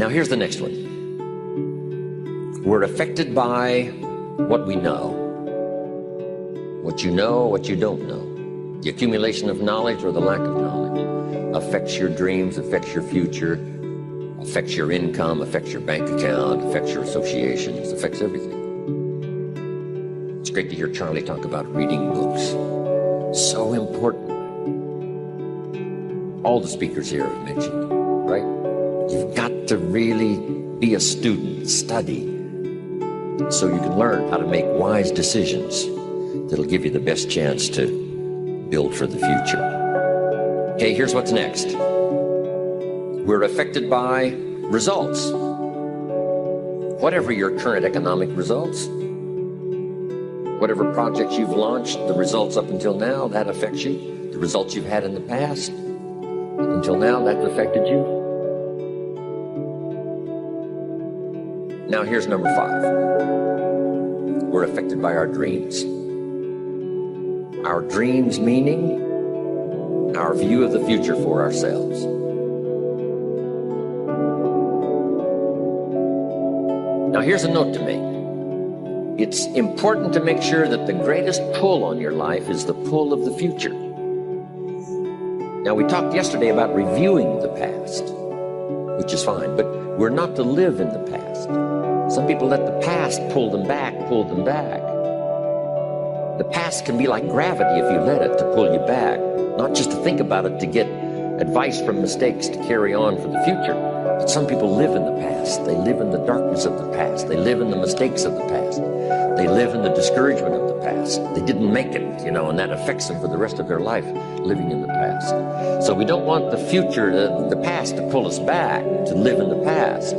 Now here's the next one. We're affected by what we know. What you know, what you don't know. The accumulation of knowledge or the lack of knowledge affects your dreams, affects your future, affects your income, affects your bank account, affects your associations, affects everything. It's great to hear Charlie talk about reading books. So important. All the speakers here have mentioned, right? You've got to really be a student, study, so you can learn how to make wise decisions that'll give you the best chance to build for the future. Okay, here's what's next. We're affected by results. Whatever your current economic results, whatever projects you've launched, the results up until now, that affects you. The results you've had in the past, until now, that's affected you. Now here's number 5. We're affected by our dreams. Our dreams meaning our view of the future for ourselves. Now here's a note to make. It's important to make sure that the greatest pull on your life is the pull of the future. Now we talked yesterday about reviewing the past, which is fine, but we're not to live in the past. Some people let the past pull them back, pull them back. The past can be like gravity if you let it to pull you back, not just to think about it to get advice from mistakes to carry on for the future. But some people live in the past. They live in the darkness of the past. They live in the mistakes of the past. They live in the discouragement of the past. They didn't make it, and that affects them for the rest of their life, living in the past. So we don't want the future, the past, to pull us back, to live in the past,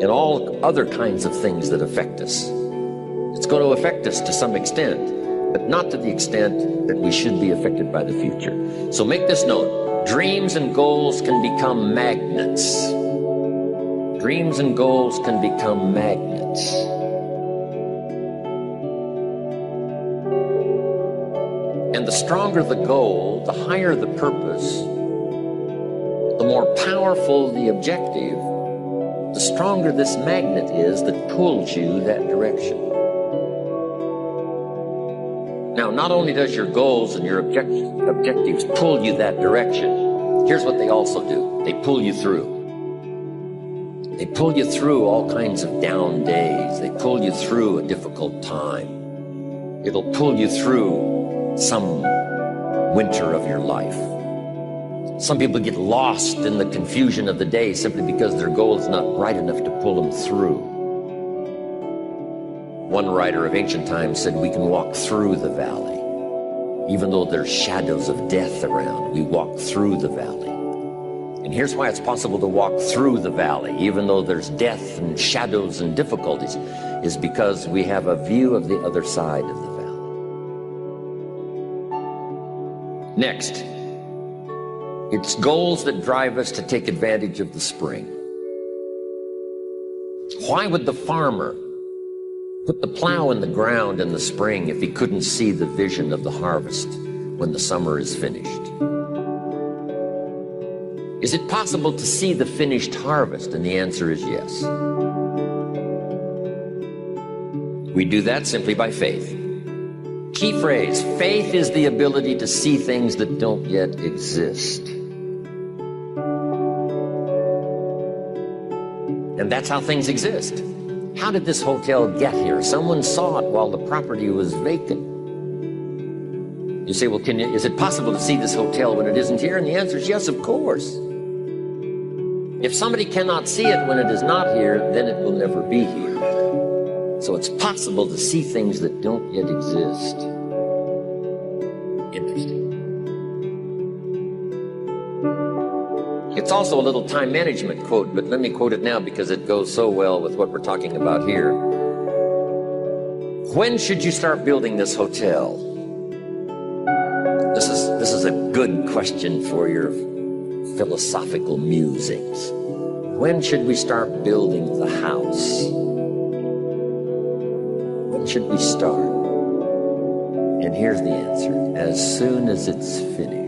and all other kinds of things that affect us. It's going to affect us to some extent, but not to the extent that we should be affected by the future. So make this note. Dreams and goals can become magnets. Dreams and goals can become magnets. And the stronger the goal, the higher the purpose, the more powerful the objective, the stronger this magnet is that pulls you that direction. Now, not only does your goals and your objectives pull you that direction, here's what they also do. They pull you through. They pull you through all kinds of down days. They pull you through a difficult time. It'll pull you through some winter of your life. Some people get lost in the confusion of the day simply because their goal is not bright enough to pull them through. One writer of ancient times said we can walk through the valley. Even though there's shadows of death around, we walk through the valley. And here's why it's possible to walk through the valley, even though there's death and shadows and difficulties, is because we have a view of the other side of the valley. Next, it's goals that drive us to take advantage of the spring. Why would the farmer put the plow in the ground in the spring if he couldn't see the vision of the harvest when the summer is finished? Is it possible to see the finished harvest? And the answer is yes. We do that simply by faith. Key phrase, faith is the ability to see things that don't yet exist. And that's how things exist. How did this hotel get here? Someone saw it while the property was vacant. You say, well, is it possible to see this hotel when it isn't here? And the answer is yes, of course. If somebody cannot see it when it is not here, then it will never be here. So it's possible to see things that don't yet exist. Interesting. It's also a little time management quote, but let me quote it now because it goes so well with what we're talking about here. When should you start building this hotel? This is a good question for your philosophical musings. When should we start building the house? When should we start? And here's the answer. As soon as it's finished.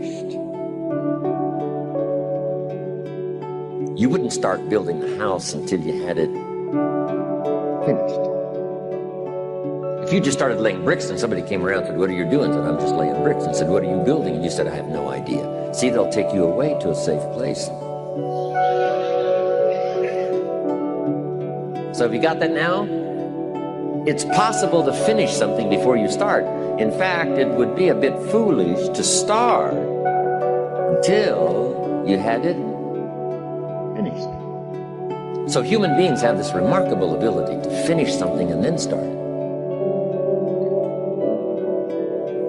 You wouldn't start building the house until you had it finished. If you just started laying bricks and somebody came around and said, "What are you doing?" I said, "I'm just laying bricks." And said, "What are you building?" And you said, "I have no idea." See, they'll take you away to a safe place. So have you got that now? It's possible to finish something before you start. In fact, it would be a bit foolish to start until you had it finished. So human beings have this remarkable ability to finish something and then start.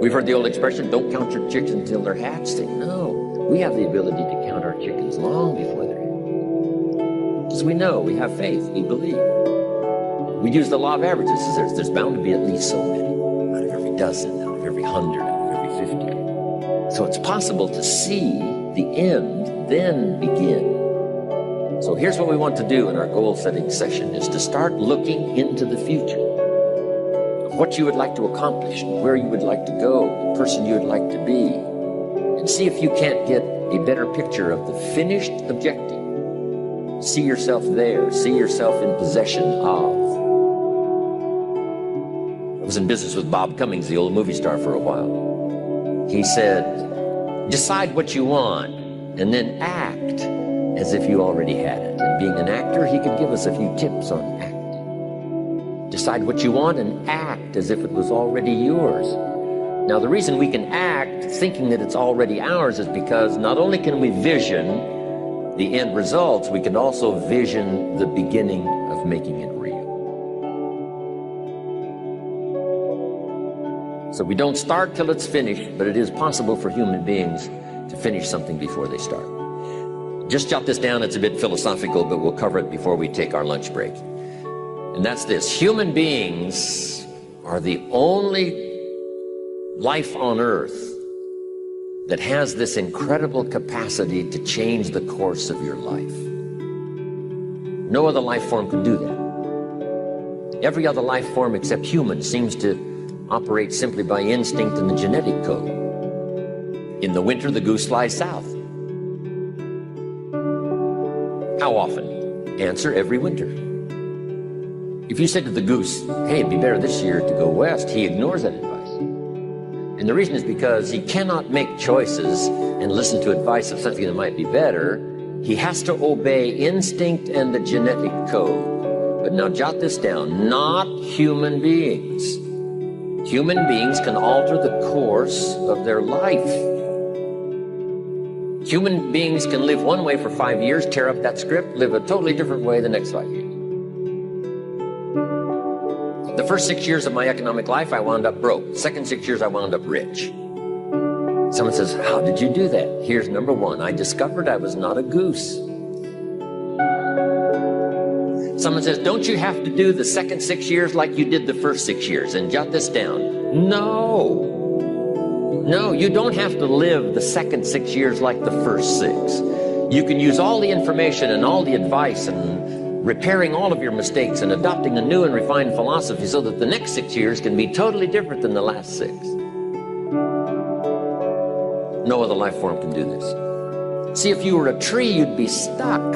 We've heard the old expression, "Don't count your chickens until they're hatched." No, we have the ability to count our chickens long before they're hatched. Because we know, we have faith, we believe. We use the law of averages. There's bound to be at least so many, out of every dozen, out of every 100, out of every 50. So it's possible to see the end, then begin. So here's what we want to do in our goal-setting session, is to start looking into the future. What you would like to accomplish, where you would like to go, the person you would like to be, and see if you can't get a better picture of the finished objective. See yourself there, see yourself in possession of. I was in business with Bob Cummings, the old movie star, for a while. He said, "Decide what you want and then act as if you already had it." And being an actor, he could give us a few tips on acting. Decide what you want and act as if it was already yours. Now, the reason we can act thinking that it's already ours is because not only can we vision the end results, we can also vision the beginning of making it real. So we don't start till it's finished, but it is possible for human beings to finish something before they start. Just jot this down. It's a bit philosophical, but we'll cover it before we take our lunch break. And that's this: human beings are the only life on earth that has this incredible capacity to change the course of your life. No other life form can do that. Every other life form except human seems to operate simply by instinct and the genetic code. In the winter, the goose flies south. How often? Answer: every winter. If you said to the goose, "Hey, it'd be better this year to go west," he ignores that advice. And the reason is because he cannot make choices and listen to advice of something that might be better. He has to obey instinct and the genetic code. But now jot this down: not human beings. Human beings can alter the course of their life. Human beings can live one way for 5 years, tear up that script, live a totally different way the next 5 years. The first 6 years of my economic life, I wound up broke. Second 6 years, I wound up rich. Someone says, "How did you do that?" Here's number one: I discovered I was not a goose. Someone says, "Don't you have to do the second 6 years like you did the first 6 years?" And jot this down: no. No, you don't have to live the second 6 years like the first 6. You can use all the information and all the advice and repairing all of your mistakes and adopting a new and refined philosophy so that the next 6 years can be totally different than the last 6. No other life form can do this. See, if you were a tree, you'd be stuck.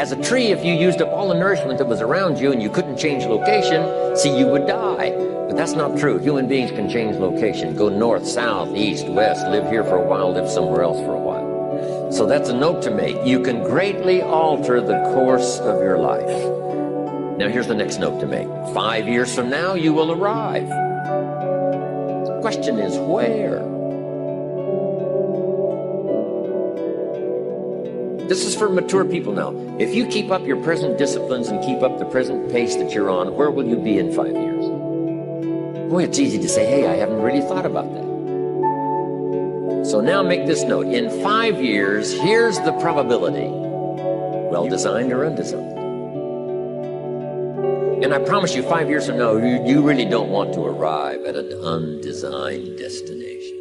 As a tree, if you used up all the nourishment that was around you and you couldn't change location, see, you would die. But that's not true. Human beings can change location, go north, south, east, west, live here for a while, live somewhere else for a while. So that's a note to make. You can greatly alter the course of your life. Now here's the next note to make. 5 years from now, you will arrive. The question is, where? This is for mature people now. If you keep up your present disciplines and keep up the present pace that you're on, where will you be in 5 years? Boy, it's easy to say, "Hey, I haven't really thought about that." So now make this note. In 5 years, here's the probability. Well-designed or undesigned. And I promise you, 5 years from now, you really don't want to arrive at an undesigned destination.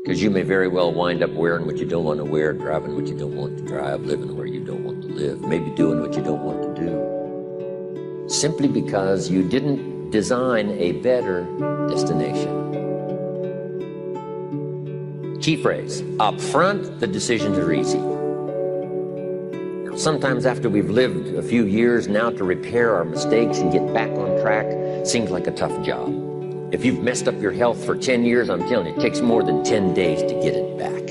Because you may very well wind up wearing what you don't want to wear, driving what you don't want to drive, living where you don't want to live, maybe doing what you don't want to do. Simply because you didn't design a better destination. Key phrase, up front, the decisions are easy. Now, sometimes after we've lived a few years now, to repair our mistakes and get back on track seems like a tough job. If you've messed up your health for 10 years, I'm telling you, it takes more than 10 days to get it back.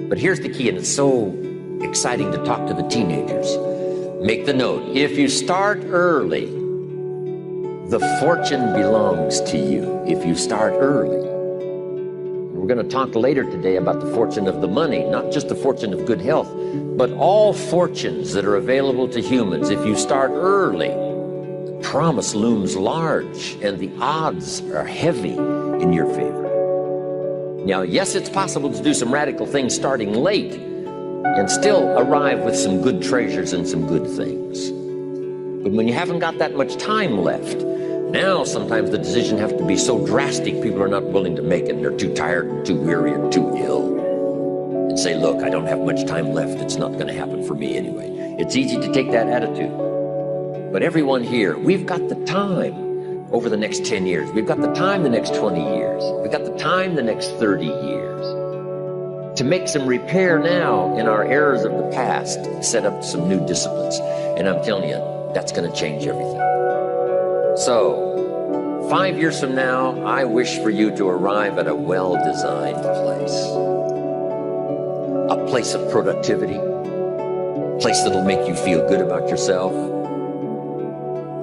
But here's the key, and it's so exciting to talk to the teenagers. Make the note, if you start early, the fortune belongs to you. If you start early. We're going to talk later today about the fortune of the money, not just the fortune of good health, but all fortunes that are available to humans. If you start early, the promise looms large and the odds are heavy in your favor. Now, yes, it's possible to do some radical things starting late and still arrive with some good treasures and some good things. But when you haven't got that much time left, now sometimes the decision has to be so drastic, people are not willing to make it. They're too tired and too weary and too ill. And say, look, I don't have much time left. It's not going to happen for me anyway. It's easy to take that attitude. But everyone here, we've got the time over the next 10 years. We've got the time the next 20 years. We've got the time the next 30 years to make some repair now in our errors of the past, set up some new disciplines. And I'm telling you, that's going to change everything. So, 5 years from now, I wish for you to arrive at a well-designed place. A place of productivity, a place that'll make you feel good about yourself,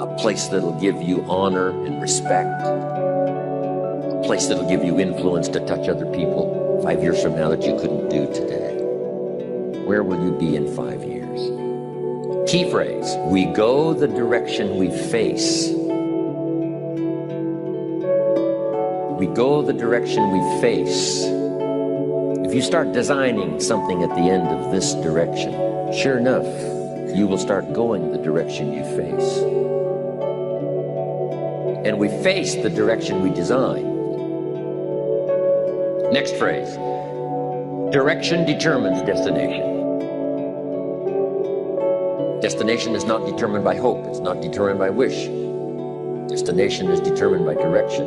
a place that'll give you honor and respect, a place that'll give you influence to touch other people 5 years from now that you couldn't do today. Where will you be in 5 years? Key phrase, we go the direction we face. We go the direction we face. If you start designing something at the end of this direction, sure enough, you will start going the direction you face. And we face the direction we design. Next phrase, direction determines destination. Destination is not determined by hope. It's not determined by wish. Destination is determined by direction.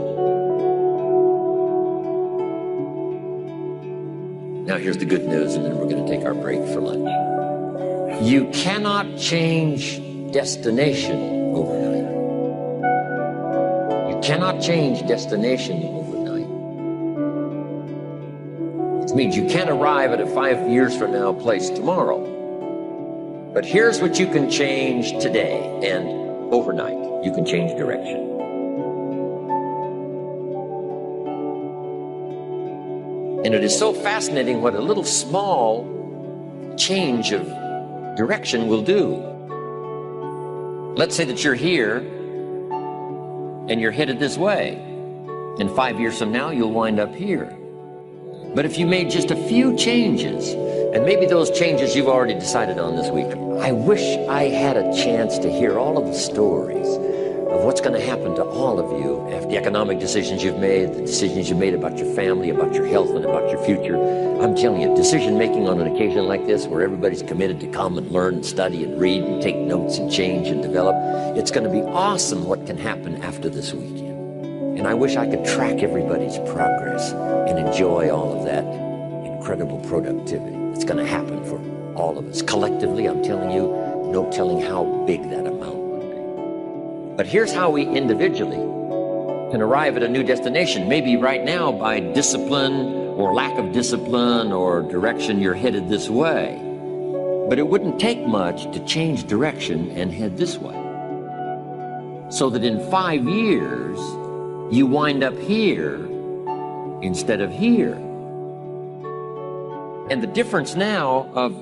Now here's the good news, and then we're going to take our break for lunch. You cannot change destination overnight. You cannot change destination overnight. It means you can't arrive at a 5 years from now place tomorrow. But here's what you can change today and overnight. You can change direction. And it is so fascinating what a little small change of direction will do. Let's say that you're here and you're headed this way. And 5 years from now, you'll wind up here. But if you made just a few changes, and maybe those changes you've already decided on this week, I wish I had a chance to hear all of the stories of what's going to happen to all of you after the economic decisions you've made, the decisions you've made about your family, about your health, and about your future. I'm telling you, decision-making on an occasion like this, where everybody's committed to come and learn and study and read and take notes and change and develop, it's going to be awesome what can happen after this weekend. And I wish I could track everybody's progress and enjoy all of that incredible productivity that's going to happen for all of us. Collectively, I'm telling you, no telling how big that amount would be. But here's how we individually can arrive at a new destination. Maybe right now by discipline or lack of discipline or direction, you're headed this way. But it wouldn't take much to change direction and head this way. So that in 5 years, you wind up here instead of here. And the difference now of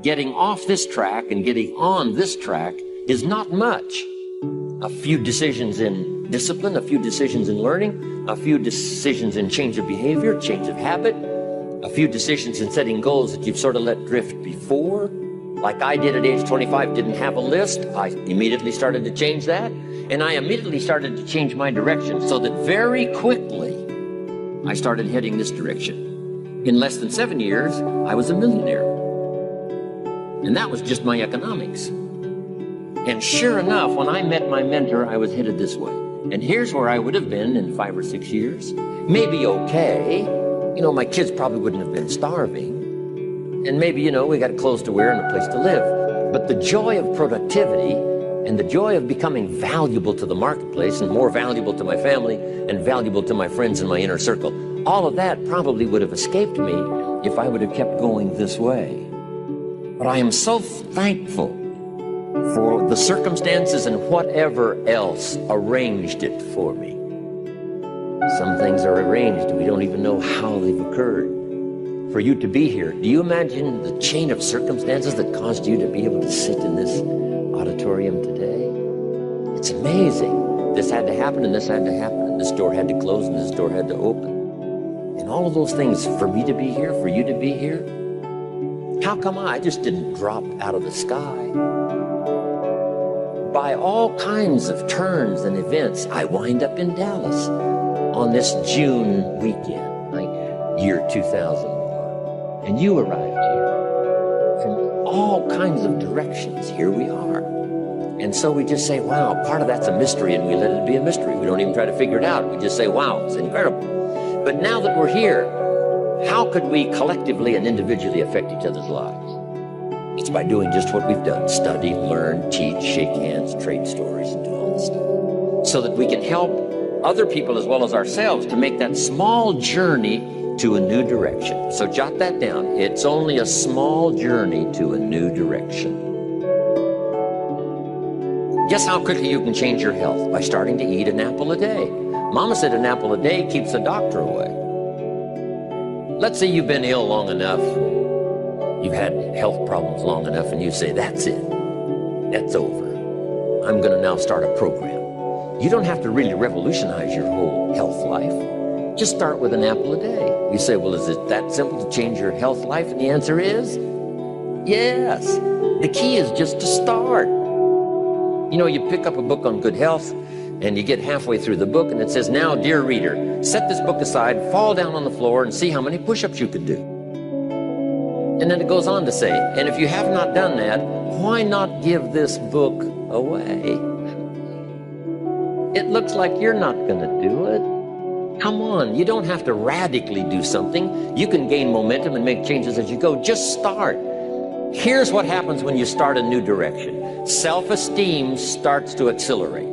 getting off this track and getting on this track is not much. A few decisions in discipline, a few decisions in learning, a few decisions in change of behavior, change of habit, a few decisions in setting goals that you've sort of let drift before. Like I did at age 25, didn't have a list. I immediately started to change that. And I immediately started to change my direction so that very quickly I started heading this direction. In less than 7 years, I was a millionaire. And that was just my economics. And sure enough, when I met my mentor, I was headed this way. And here's where I would have been in 5 or 6 years. Maybe okay, My kids probably wouldn't have been starving. And maybe, we got clothes to wear and a place to live. But the joy of productivity and the joy of becoming valuable to the marketplace and more valuable to my family and valuable to my friends in my inner circle, all of that probably would have escaped me if I would have kept going this way. But I am so thankful for the circumstances and whatever else arranged it for me. Some things are arranged, we don't even know how they've occurred. For you to be here, do you imagine the chain of circumstances that caused you to be able to sit in this auditorium today? It's amazing. This had to happen, and this had to happen, and this door had to close, and this door had to open. And all of those things, for me to be here, for you to be here, how come I just didn't drop out of the sky? By all kinds of turns and events, I wind up in Dallas on this June weekend, year 2001. And you arrived here from all kinds of directions. Here we are. And so we just say, wow, part of that's a mystery, and we let it be a mystery. We don't even try to figure it out. We just say, wow, it's incredible. But now that we're here, how could we collectively and individually affect each other's lives? It's by doing just what we've done: study, learn, teach, shake hands, trade stories, and do all this stuff. So that we can help other people as well as ourselves to make that small journey to a new direction. So jot that down. It's only a small journey to a new direction. Guess how quickly you can change your health? By starting to eat an apple a day. Mama said an apple a day keeps the doctor away. Let's say you've been ill long enough, you've had health problems long enough, and you say, that's it. That's over. I'm going to now start a program. You don't have to really revolutionize your whole health life. Just start with an apple a day. You say, well, is it that simple to change your health life? And the answer is yes. The key is just to start. You pick up a book on good health, and you get halfway through the book, and it says, now, dear reader, set this book aside, fall down on the floor, and see how many push-ups you could do. And then it goes on to say, and if you have not done that, why not give this book away? It looks like you're not going to do it. Come on, you don't have to radically do something. You can gain momentum and make changes as you go. Just start. Here's what happens when you start a new direction. Self-esteem starts to accelerate.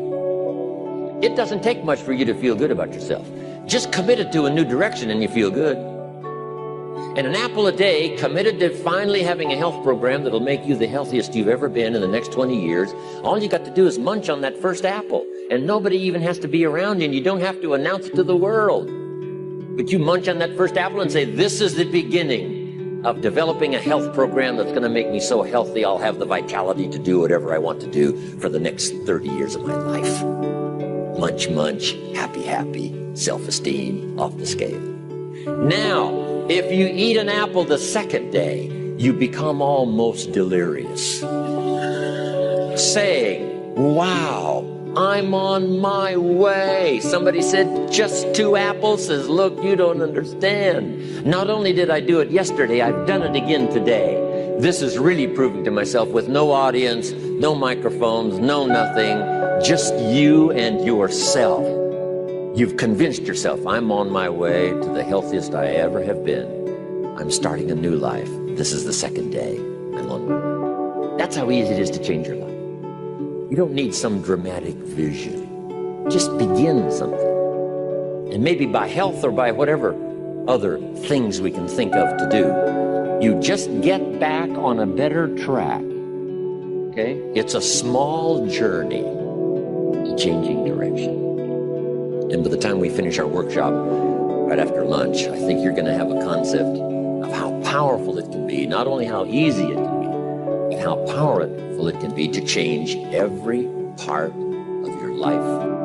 It doesn't take much for you to feel good about yourself. Just committed to a new direction and you feel good. And an apple a day, committed to finally having a health program that'll make you the healthiest you've ever been in the next 20 years. All you got to do is munch on that first apple. And nobody even has to be around you, and you don't have to announce it to the world. But you munch on that first apple and say, this is the beginning of developing a health program that's going to make me so healthy I'll have the vitality to do whatever I want to do for the next 30 years of my life. Munch, munch, happy, happy, self-esteem off the scale. Now, if you eat an apple the second day, you become almost delirious, saying, wow, I'm on my way. Somebody said, just 2 apples? Says, look, you don't understand. Not only did I do it yesterday, I've done it again today. This is really proving to myself with no audience, no microphones, no nothing, just you and yourself. You've convinced yourself, I'm on my way to the healthiest I ever have been. I'm starting a new life. This is the second day. I'm on my way. That's how easy it is to change your life. You don't need some dramatic vision. Just begin something. And maybe by health or by whatever other things we can think of to do, you just get back on a better track. Okay? It's a small journey to changing direction. And by the time we finish our workshop, right after lunch, I think you're going to have a concept of how powerful it can be, not only how easy it can be, but how powerful it can be to change every part of your life.